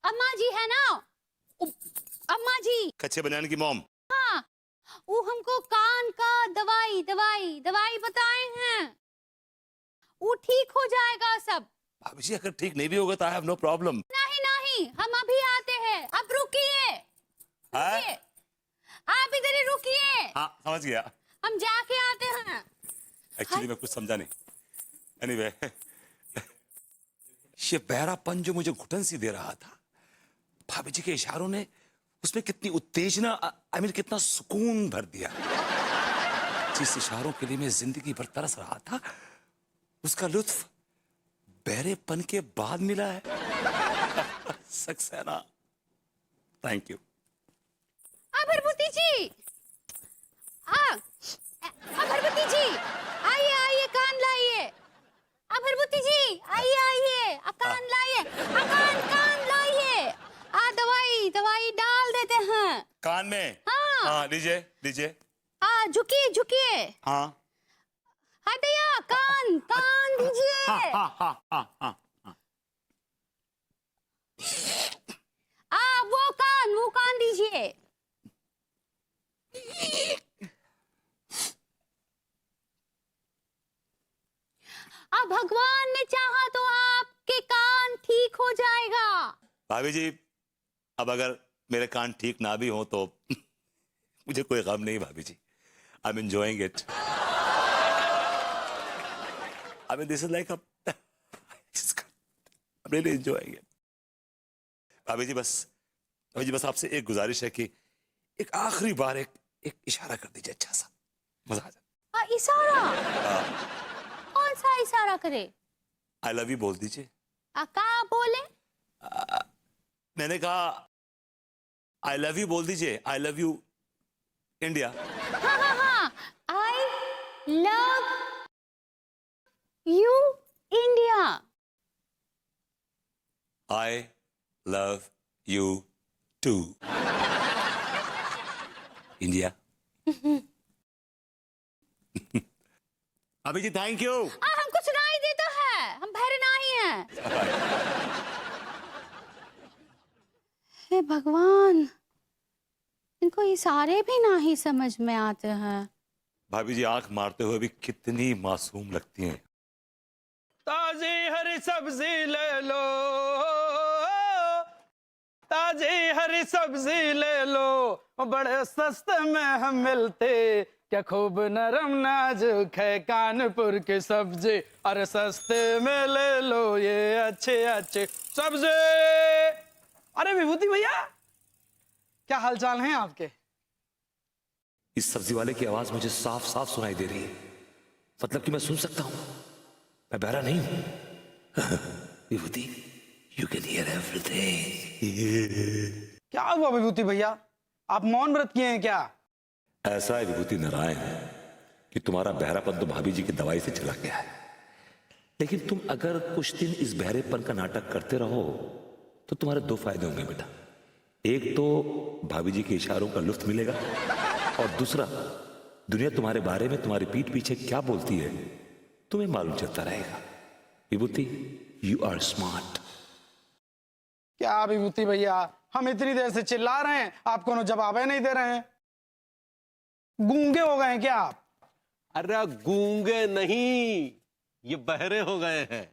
अम्मा जी है ना, अम्मा जी, कच्चे बनाने की मॉम। हाँ, वो हमको कान का दवाई बताए हैं, वो ठीक हो जाएगा सब। भाभी जी अगर ठीक नहीं भी होगा तो आई हैव नो प्रॉब्लम। नहीं नहीं, हम अभी आते हैं, अब रुकिए, आप इधर ही रुकिए। हाँ समझ गया। हम जाके आते हैं। एक्चुअली मैं कुछ समझा नहीं। एनीवे ये बहरापन जो मुझे घुटन सी दे रहा था, भाभी जी के इशारों ने उसमें कितनी उत्तेजना, आई मीन कितना सुकून भर दिया। जिस इशारों के लिए मैं जिंदगी भर तरस रहा था, उसका लुत्फ बहरेपन के बाद मिला है। Saxena, thank you. अगरबत्ती जी, अगरबत्ती जी, आइए आइए, कान लाइए। अगरबत्ती जी, आइए आइए, कान लाइए, कान लाइए। दवाई डाल देते हैं कान में? हाँ लीजिए लीजिए। झुकिए झुकिए। हाँ हाँ भैया, कान दीजिए। हाँ। वो कान दीजिए। अब भगवान ने चाहा तो आपके कान ठीक हो जाएगा। भाभी जी अब अगर मेरे कान ठीक ना भी हो तो मुझे कोई गम नहीं भाभी जी। I am enjoying it. I mean this is like I'm really enjoying it. भाभी जी बस आपसे एक गुजारिश है कि एक आखिरी बार एक इशारा कर दीजिए अच्छा सा, मजा आ जाए। इशारा? कौन सा इशारा करे? आई लव यू बोल दीजिए। क्या बोले? मैंने कहा आई लव यू बोल दीजिए। I love you India. हाँ, I love you India. I love you too India. अभी जी थैंक यू। हमको सुनाई देता है, हम बहरे नहीं हैं। हे भगवान, इनको इशारे भी ना ही समझ में आते हैं। भाभी जी आंख मारते हुए भी कितनी मासूम लगती हैं। ताजी हरी सब्जी ले लो, ताजी हरी सब्जी ले लो, बड़े सस्ते में हम मिलते, क्या खूब नरम नाजुक है कानपुर की सब्जी, अरे सस्ते में ले लो ये अच्छे अच्छे सब्जी। अरे विभूति भैया, क्या हालचाल हैं आपके? इस सब्जी वाले की आवाज मुझे साफ साफ सुनाई दे रही है, मतलब कि मैं सुन सकता हूं, मैं बहरा नहीं हूं। विभूति, यू कैन हियर एवरीथिंग। क्या हुआ विभूति भैया, आप मौन व्रत किए हैं क्या? ऐसा है विभूति नारायण कि तुम्हारा बहरापन तो भाभी जी की दवाई से चला गया है, लेकिन तुम अगर कुछ दिन इस बहरेपन का नाटक करते रहो तो तुम्हारे दो फायदे होंगे बेटा। एक तो भाभी जी के इशारों का लुत्फ मिलेगा, और दूसरा दुनिया तुम्हारे बारे में तुम्हारी पीठ पीछे क्या बोलती है तुम्हें मालूम चलता रहेगा। विभूति, यू आर स्मार्ट। क्या विभूति भैया, हम इतनी देर से चिल्ला रहे हैं, आप कोनो जवाब नहीं दे रहे हैं, गूंगे हो गए हैं क्या आप? अरे गूंगे नहीं, ये बहरे हो गए हैं।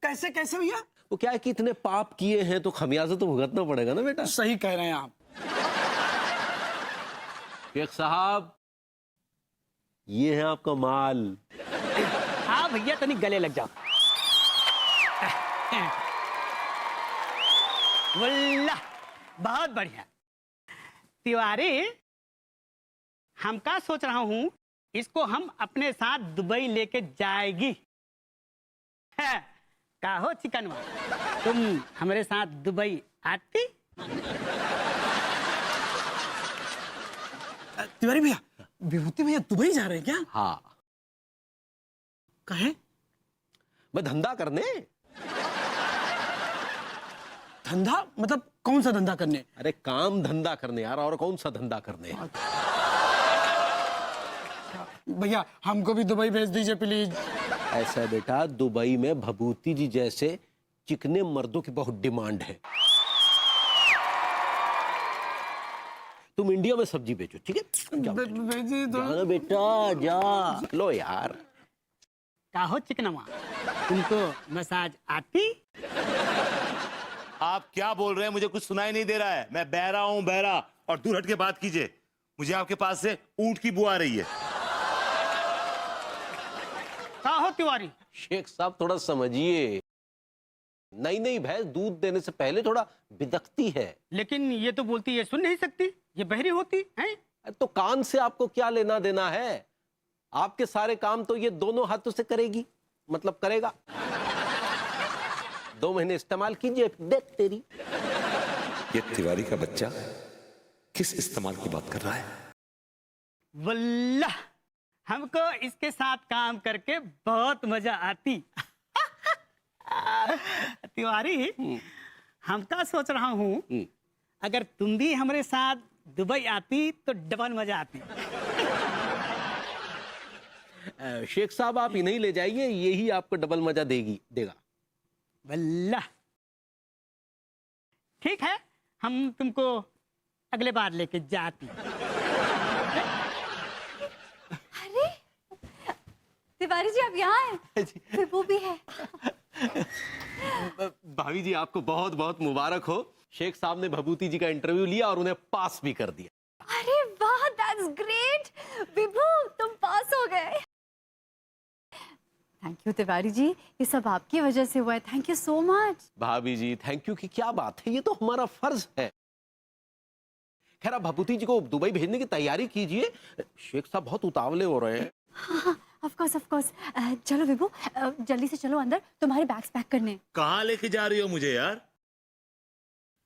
कैसे कैसे भैया? वो क्या है कि इतने पाप किए हैं तो खमियाजा तो भुगतना पड़ेगा ना बेटा। सही कह रहे हैं आप। शेख साहब, ये है आपका माल। हाँ भैया, तनी गले लग जाओ। वल्लाह बहुत बढ़िया। तिवारी, हम का सोच रहा हूं, इसको हम अपने साथ दुबई लेके जाएगी। है, का हो चिकनवा, तुम हमारे साथ दुबई आती? तिवारी भैया, विभूति भैया दुबई जा रहे हैं क्या? हाँ, कहे? मैं धंधा करने। धंधा मतलब कौन सा धंधा करने? अरे काम धंधा करने यार, और कौन सा धंधा करने। भैया हमको भी दुबई भेज दीजिए प्लीज। ऐसा है बेटा, दुबई में भभूति जी जैसे चिकने मर्दों की बहुत डिमांड है। तुम इंडिया में सब्जी बेचो, ठीक है? जाओ, भेजी तो जाओ ना बेटा, जा लो यार। का हो चिकनवा, तुमको मसाज आती? आप क्या बोल रहे हैं? मुझे कुछ सुनाई नहीं दे रहा है। मैं बहरा हूं, बहरा। और दूर हट के बात कीजिए। मुझे आपके पास से ऊंट की बू आ रही है। का हो तिवारी? शेख साहब थोड़ा समझिए, नई नई भैंस दूध देने से पहले थोड़ा बिदकती है। लेकिन ये तो बोलती है सुन नहीं सकती, ये बहरी होती है। तो कान से आपको क्या लेना देना है? आपके सारे काम तो ये दोनों हाथों से करेगी, मतलब करेगा। 2 महीने इस्तेमाल कीजिए, देख तेरी। ये तिवारी का बच्चा किस इस्तेमाल की बात कर रहा है? वल्लाह हमको इसके साथ काम करके बहुत मजा आती। तिवारी, हम क्या सोच रहा हूँ, अगर तुम भी हमारे साथ दुबई आती तो डबल मजा आती। शेख साहब आप इन्हें ले जाइए, यही आपको डबल मजा देगा। वल्लाह ठीक है, हम तुमको अगले बार लेके जाती। अरे तिवारी जी, आप यहाँ हैं? फिर वो भी है। भाभी जी आपको बहुत बहुत मुबारक हो। शेख साहब ने भभूति जी का इंटरव्यू लिया और उन्हें पास भी कर दिया। अरे वाह, दैट्स ग्रेट। विभू, तुम पास हो गए। थैंक यू तिवारी जी, ये सब आपकी वजह से हुआ है। Thank you so much. भाभी जी थैंक यू की क्या बात है, ये तो हमारा फर्ज है। खैर आप भभूति जी को दुबई भेजने की तैयारी कीजिए, शेख साहब बहुत उतावले हो रहे हैं। हाँ, ऑफ कोर्स। चलो विभू, जल्दी से चलो अंदर, तुम्हारे बैग्स पैक करने हैं। कहाँ लेके जा रही हो मुझे यार?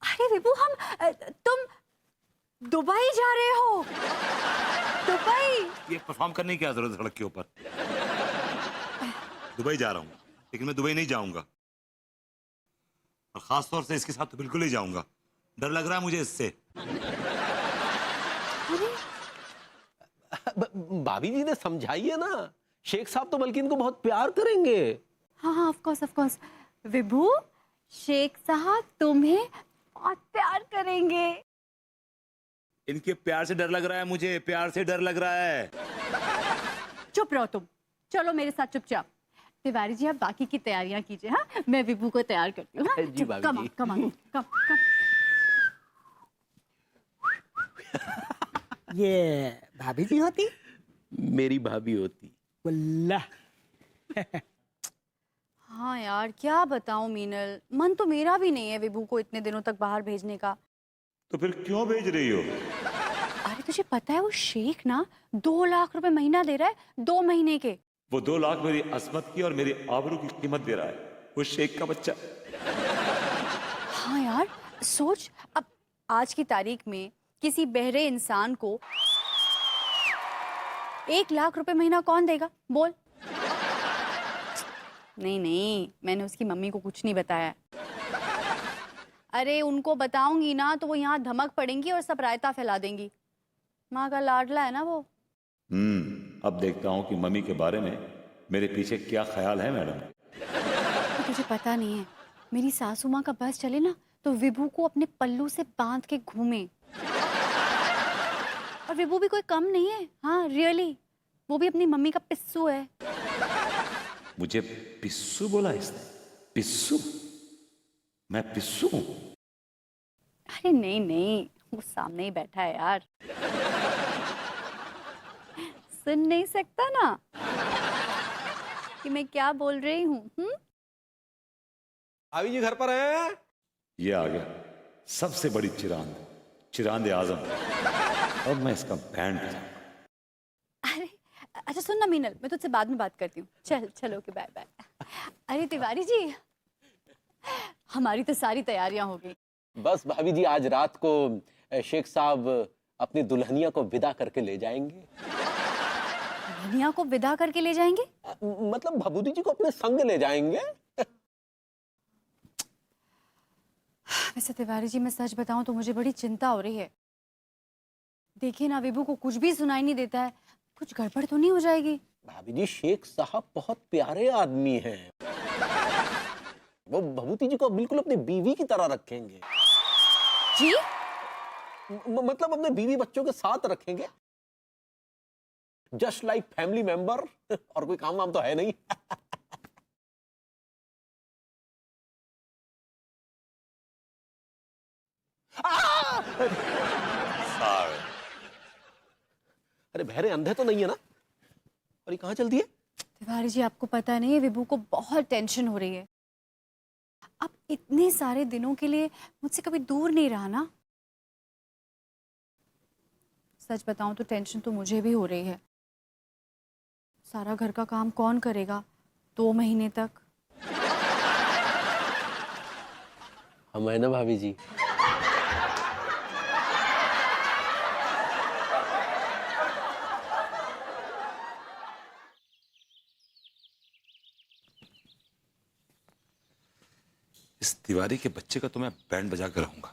अरे विभू, तुम दुबई जा रहे हो? दुबई? ये परफॉर्म करने की क्या जरूरत है सड़क के ऊपर? दुबई जा रहा हूँ, लेकिन मैं दुबई नहीं जाऊंगा। और खास तौर से इसके साथ तो बिल्कुल नहीं जाऊंगा। डर लग रहा है मुझे इससे। भाभी जी ने समझाइए ना, शेख साहब तो बल्कि इनको बहुत प्यार करेंगे। हाँ, ऑफ कोर्स। विभू, शेख साहब तुम्हें बहुत प्यार करेंगे। इनके प्यार से डर लग रहा है मुझे, प्यार से डर लग रहा है। चुप रहो तुम, चलो मेरे साथ चुपचाप। तिवारी जी, आप बाकी की तैयारियां कीजिए। हाँ, मैं विभू को तैयार करती हूँ। हाँ? जी, भाभी जी। कम। ये भाभी जी होती? मेरी भाभी होती। वल्लाह हाँ यार, क्या बताऊं मीनल, मन तो मेरा भी नहीं है विभू को इतने दिनों तक बाहर भेजने का। तो फिर क्यों भेज रही हो? अरे तुझे पता है वो शेख ना 2 लाख रुपए महीना दे रहा है 2 महीने के। वो 2 लाख मेरी अस्मत की और मेरी आबरू की कीमत दे रहा है, वो शेख का बच्चा। हाँ यार, सोच, अब आज की तारीख में किसी बहरे इंसान को 1 लाख रुपए महीना कौन देगा, बोल? नहीं, मैंने उसकी मम्मी को कुछ नहीं बताया। अरे उनको बताऊंगी ना तो वो यहाँ धमक पड़ेंगी और सब रायता फैला देंगी। माँ का लाडला है ना वो। अब देखता हूँ कि मम्मी के बारे में मेरे पीछे क्या ख्याल है मैडम। तो तुझे पता नहीं है, मेरी सासू माँ का बस चले ना तो विभू को अपने पल्लू से बांध के घूमे। और विभू भी कोई कम नहीं है। हाँ रियली, वो भी अपनी मम्मी का पिस्सू है। मुझे पिस्सू बोला इसने? पिस्सू? मैं पिस्सू हूं? अरे नहीं, वो सामने ही बैठा है यार। सुन नहीं सकता ना कि मैं क्या बोल रही हूँ? भाभी जी घर पर हैं? ये आ गया सबसे बड़ी चिरांद आजम। अब मैं इसका बैंड बजाऊंगा। अरे अच्छा सुन ना मीनल, मैं तुझसे बाद में बात करती हूँ। चलो ओके, बाय बाय। अरे तिवारी जी, हमारी तो सारी तैयारियां हो गई। बस भाभी जी आज रात को शेख साहब अपनी दुल्हनिया को विदा करके ले जाएंगे। दुनिया को विदा करके ले जाएंगे? मतलब भभूति जी को अपने संग ले जाएंगे। वैसे तिवारी जी, मैं सच बताऊं तो मुझे बड़ी चिंता हो रही है। देखिए ना, विभू को कुछ भी सुनाई नहीं देता है। कुछ गड़बड़ तो नहीं हो जाएगी? भाभी जी शेख साहब बहुत प्यारे आदमी हैं, वो भभूति जी को बिल्कुल अपनी बीवी की तरह रखेंगे। जी? मतलब अपने बीवी बच्चों के साथ रखेंगे, जस्ट लाइक फैमिली मेंबर। और कोई काम वाम तो है नहीं। अरे बहरे अंधे तो नहीं है ना? और ये कहाँ चल दिए? तिवारी जी, आपको पता नहीं है विभू को बहुत टेंशन हो रही है। अब इतने सारे दिनों के लिए मुझसे कभी दूर नहीं रहा ना। सच बताऊं तो टेंशन तो मुझे भी हो रही है। सारा घर का काम कौन करेगा 2 महीने तक? हम है ना भाभी जी। इस तिवारी के बच्चे का तो मैं बैंड बजा कर रहूंगा।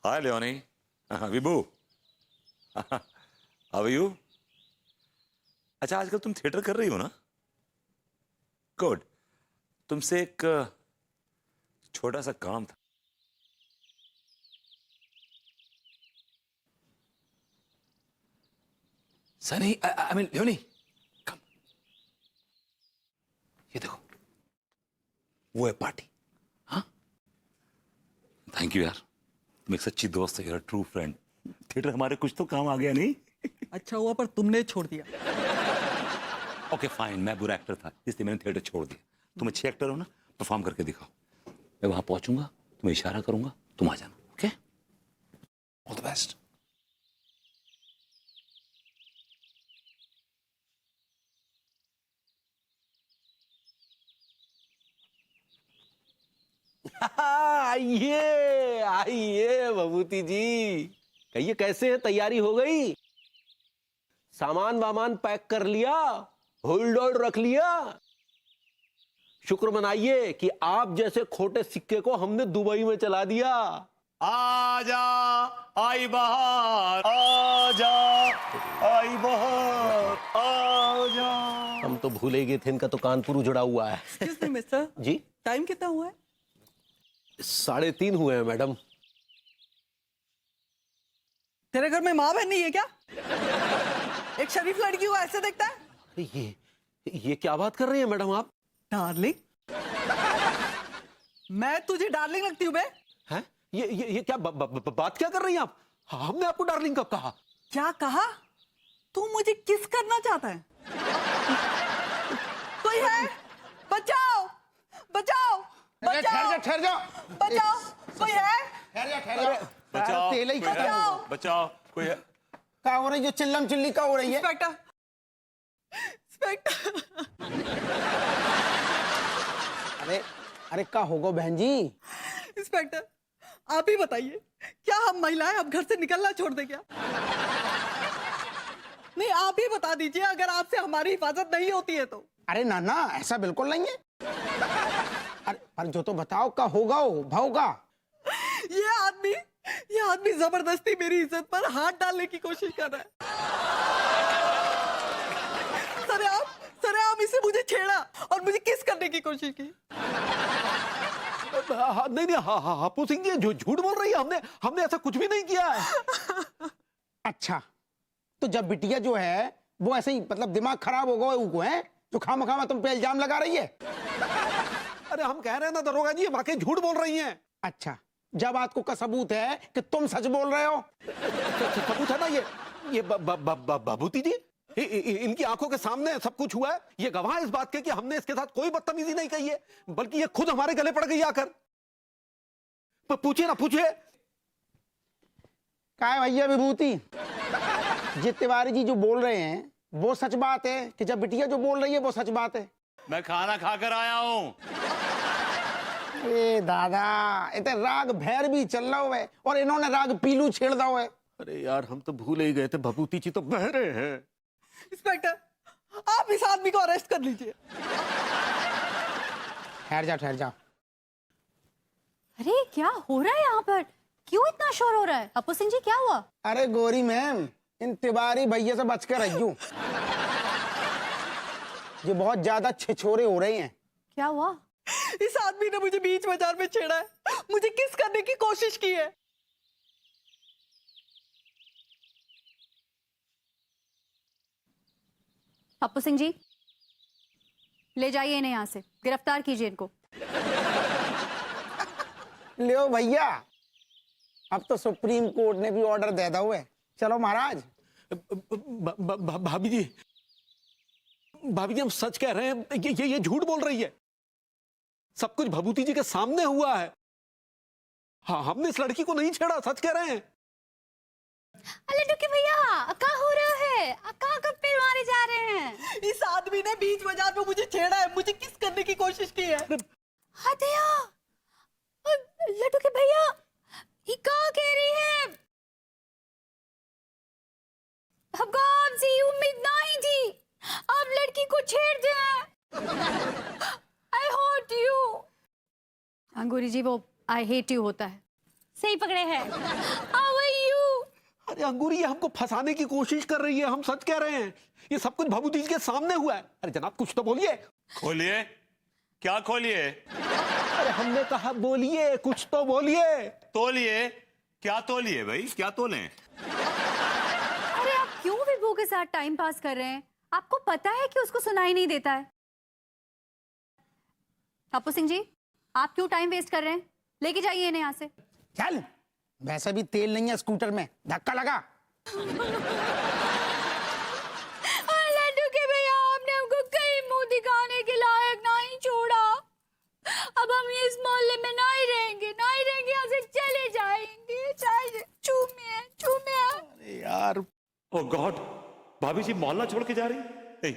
Hi Leoni. Vibhu, how are you? अच्छा, आजकल तुम थिएटर कर रही हो ना? गुड। तुमसे एक छोटा सा काम था। सनी, आई मीन लियोनी, कम। ये देखो, वो है पार्टी। हाँ, थैंक यू यार, तुम एक सच्ची दोस्त है, ट्रू फ्रेंड। थिएटर हमारे कुछ तो काम आ गया नहीं? अच्छा हुआ पर तुमने छोड़ दिया। ओके फाइन, मैं बुरा एक्टर था इसलिए मैंने थिएटर छोड़ दिया। तुम अच्छे एक्टर हो ना, परफॉर्म करके दिखाओ। मैं वहां पहुंचूंगा, तुम्हें इशारा करूंगा, तुम आ जाना। Okay, all the best. आइए आइए भभूति जी, कहिए कैसे है? तैयारी हो गई? सामान वामान पैक कर लिया? होल्ड होल्ड रख लिया? शुक्र मनाइए कि आप जैसे खोटे सिक्के को हमने दुबई में चला दिया। आजा आई बहार, आजा आई बहार, आजा। हम तो भूले गए थे, इनका तो कानपुर उजड़ा हुआ है। Excuse me, मिस्टर, जी, टाइम कितना हुआ है? 3:30 हुए हैं मैडम। तेरे घर में माँ बहन नहीं है क्या? एक शरीफ लड़की को ऐसे देखता है? ये क्या बात कर रही हैं मैडम आप? डार्लिंग? मैं तुझे डार्लिंग लगती हूँ बे? हैं? ये क्या बात क्या कर रही हैं आप? हमने आपको डार्लिंग कब कहा? क्या कहा? तू मुझे किस करना चाहता है? कोई है? बचाओ! बचाओ! बचाओ! ठहर जाओ। बचाओ! कोई है? ठहर जाओ। बचाओ, तेल ही कोई है? बचाओ! बचाओ, कोई है? क्या हो रही है? जो चिल्लम चिल्ली का हो रही है? इंस्पेक्टर! इंस्पेक्टर! अरे अरे क्या होगा बहन जी? इंस्पेक्टर, आप ही बताइए, क्या हम महिलाएं अब घर से निकलना छोड़ दें क्या? नहीं, आप ही बता दीजिए, अगर आपसे हमारी हिफाजत नहीं होती है तो। अरे ना ना, ऐसा बिल्कुल नहीं है। अरे पर जो तो बताओ क्या होगा? वो भाऊगा। ये आदमी जबरदस्ती मेरी इज्जत पर हाथ डालने की कोशिश कर रहा है। सरेआम इसे मुझे छेड़ा और मुझे किस करने की कोशिश की। नहीं, हापू सिंह जी झूठ बोल रही है। हमने ऐसा कुछ भी नहीं किया है। अच्छा, तो जब बिटिया जो है वो ऐसे ही मतलब दिमाग खराब होगा वो है जो खामा तुम पे इल्जाम लगा रही है? अरे हम कह रहे हैं ना दरोगा जी, वाकई झूठ बोल रही हैं। अच्छा, जब बात को का सबूत है कि तुम सच बोल रहे हो? सबूत है ना ये भभूति जी, इनकी आंखों के सामने सब कुछ हुआ है। ये गवाह इस बात के कि हमने इसके साथ कोई बदतमीजी नहीं की है, बल्कि ये खुद हमारे गले पड़ गई आकर। पूछिए ना, पूछिए। क्या है भैया विभूति, ये तिवारी जी जो बोल रहे हैं वो सच बात है कि जब बिटिया जो बोल रही है वो सच बात है? मैं खाना खाकर आया हूं। ए दादा, इतने राग भैर भी चल रहा है और इन्होंने राग पीलू छेड़ दो है। अरे यार, हम तो भूल ही गए थे, भभूति जी तो बहरे हैं। इंस्पेक्टर, आप इस आदमी को अरेस्ट कर लीजिए। ठहर जाओ। अरे क्या हो रहा है यहाँ पर? क्यों इतना शोर हो रहा है? अपू सिंह जी, क्या हुआ? अरे गोरी मैम, इन तिवारी भैया से बच कर रहियो। जो बहुत ज्यादा छिछोरे हो रहे हैं। क्या हुआ? इस आदमी ने मुझे बीच बाजार में छेड़ा है, मुझे किस करने की कोशिश की है। पप्पू सिंह जी, ले जाइए इन्हें यहाँ से, गिरफ्तार कीजिए इनको। लो भैया, अब तो सुप्रीम कोर्ट ने भी ऑर्डर दे दिया हुआ है। चलो महाराज। भाभी जी हम सच कह रहे हैं, ये झूठ बोल रही है। सब कुछ भभूति जी के सामने हुआ है। हाँ, हमने इस लड़की को नहीं छेड़ा, सच कह रहे हैं। लड्डू के भैया, क्या हो रहा है? कहाँ कब पैर मारे जा रहे हैं? इस आदमी ने बीच बाजार में मुझे छेड़ा है, मुझे किस करने की कोशिश की है। हटिया, लड्डू के भैया, ये क्या कह रही है? हमको आपसे ये उम्मीद नहीं थी, आप लड़की को छेड़ दें। I hate you। अंगूरी जी, वो I hate you होता है। सही पकड़े हैं। How are you? अरे अंगूरी, ये हमको फंसाने की कोशिश कर रही है, हम सच कह रहे हैं। ये सब कुछ भभूति जी के सामने हुआ है। अरे जनाब, कुछ तो बोलिए। खोलिए, क्या खोलिए? अरे हमने कहा बोलिए, कुछ तो बोलिए। तोलिए, क्या तोलिए भाई, क्या तोलें? अरे आप क्यों विभू के साथ टाइम पास कर रहे हैं? आपको पता है कि उसको सुनाई नहीं देता है। पप्पू सिंह जी, आप क्यों टाइम वेस्ट कर रहे हैं? लेके जाइए इन्हें यहाँ से। चल, वैसे भी तेल नहीं है स्कूटर में, धक्का लगा। लड्डू के भैया, आपने हमको कहीं मुंह दिखाने के लायक नहीं छोड़ा। अब हम इस मोहल्ले में नहीं रहेंगे, यहाँ से चले जाएंगे। चूमिए। अरे यार, ओ गॉड, भाभी जी मोहल्ला छोड़ के जा रही? नहीं,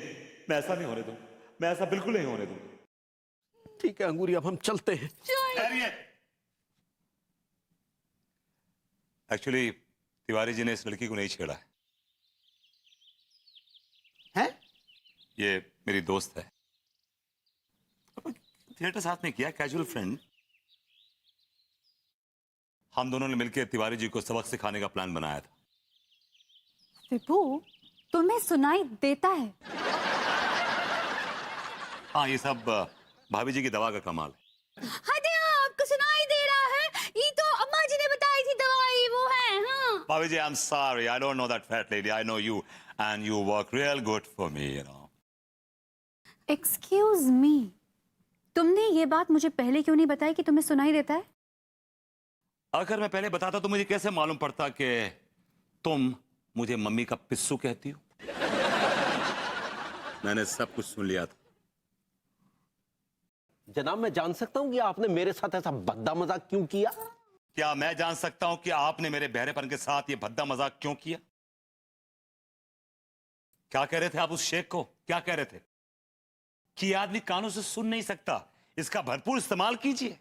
मैं ऐसा नहीं होने दूं, मैं ऐसा बिल्कुल नहीं होने दूं। ठीक है अंगूरी, अब हम चलते हैं। एक्चुअली तिवारी जी ने इस लड़की को नहीं छेड़ा है। हैं? ये मेरी दोस्त है, थिएटर साथ में किया, कैजुअल फ्रेंड। हम दोनों ने मिलकर तिवारी जी को सबक सिखाने का प्लान बनाया था। विभू, तुम्हें सुनाई देता है? हाँ, ये सब भाभी जी की दवा का कमाल है। आपको सुनाई दे रहा है? ये तो अम्मा जी ने बताई थी दवाई, वो है। हाँ भाभी जी, I am sorry, I don't know that fat lady, I know you and you work real good for me, you know. Excuse me, तुमने ये बात मुझे पहले क्यों नहीं बताई कि तुम्हें सुनाई देता है? अगर मैं पहले बताता तो मुझे कैसे मालूम पड़ता कि तुम मुझे मम्मी का पिस्सू कहती हो? मैंने सब कुछ सुन लिया था। जनाब, मैं जान सकता हूं कि आपने मेरे साथ ऐसा भद्दा मजाक क्यों किया? क्या मैं जान सकता हूं कि आपने मेरे बहरेपन के साथ ये भद्दा मजाक क्यों किया? क्या कह रहे थे आप उस शेख को? क्या कह रहे थे कि ये आदमी कानों से सुन नहीं सकता, इसका भरपूर इस्तेमाल कीजिए।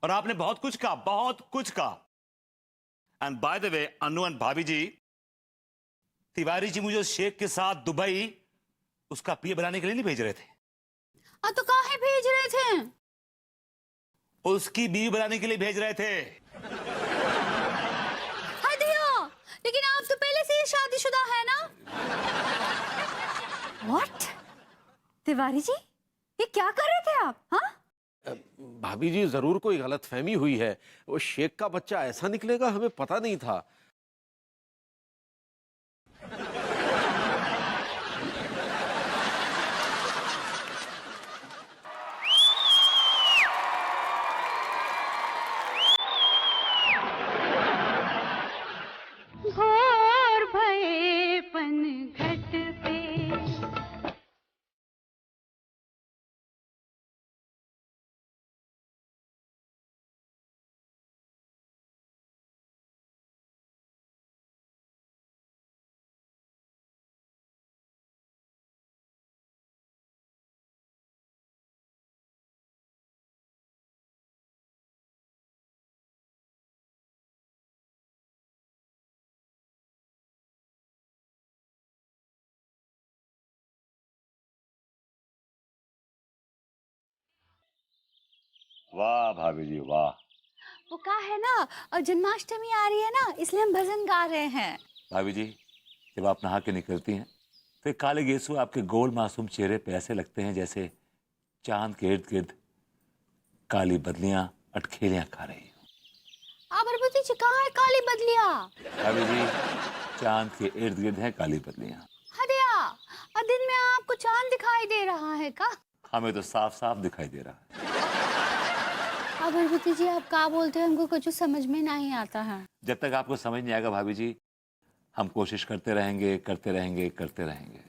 और आपने बहुत कुछ कहा। And by the way, Anu and भाभी जी, तिवारी जी मुझे उस शेख के साथ दुबई उसका पीए बनाने के लिए नहीं भेज रहे थे। तो काहे भेज रहे थे? उसकी बीवी बनाने के लिए भेज रहे थे। लेकिन आप तो पहले से ही शादीशुदा है ना? What? तिवारी जी, ये क्या कर रहे थे आप? हाँ? भाभी जी, जरूर कोई गलतफहमी हुई है। वो शेख का बच्चा ऐसा निकलेगा, हमें पता नहीं था। घोर भये पनघट पे वाह भाभी जी वाह। वो क्या है ना, जन्माष्टमी आ रही है ना, इसलिए हम भजन गा रहे हैं। भाभी जी, जब आप नहा के निकलती हैं तो ये काले गेसु आपके गोल मासूम चेहरे पे ऐसे लगते हैं जैसे चांद के इर्द गिर्द काली बदलियां अटखेलियां खा रही हो। अभरभूति जी कहाँ है काली बदलिया? भाभी जी, चांद के इर्द गिर्द है काली बदलियां। हदिया, दिन में आपको चांद दिखाई दे रहा है का? हमें तो साफ साफ दिखाई दे रहा है। अभरभूति जी आप क्या बोलते हैं, हमको कुछ समझ में नहीं आता है। जब तक आपको समझ नहीं आएगा भाभी जी, हम कोशिश करते रहेंगे करते रहेंगे करते रहेंगे।